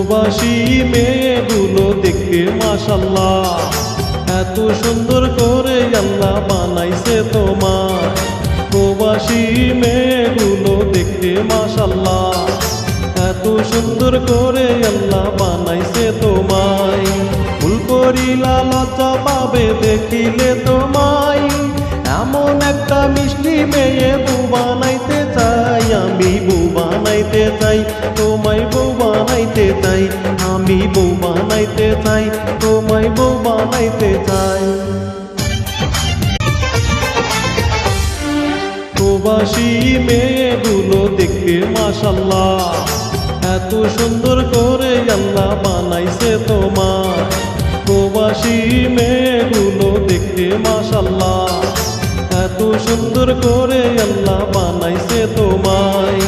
প্রবাসী মেয়েগুলো দেখতে মাশাআল্লাহ, এত সুন্দর করে আল্লাহ বানাইছে তোমার। প্রবাসী মেয়েগুলো দেখতে মাশাআল্লাহ, এত সুন্দর করে আল্লাহ বানাইছে তোমায়। ফুলকরিলা লজ্জা পাবে দেখিলে তোমায়, এমন একটা মিষ্টি মেয়ে বউ বানাইতে চাই। আমি বউ বানাইতে চাই, তোমায় বউ বানাইতে চাই। আমি বউ বানাইতে চাই, তোমায় বউ বানাইতে চাই। প্রবাসী মেয়েগুলো দেখতে মাশাআল্লাহ, এত সুন্দর করে আল্লাহ বানাইছে তোমার। প্রবাসী মেয়েগুলো দেখতে মাশাআল্লাহ, এত সুন্দর করে আল্লাহ বানাইছে তোমায়।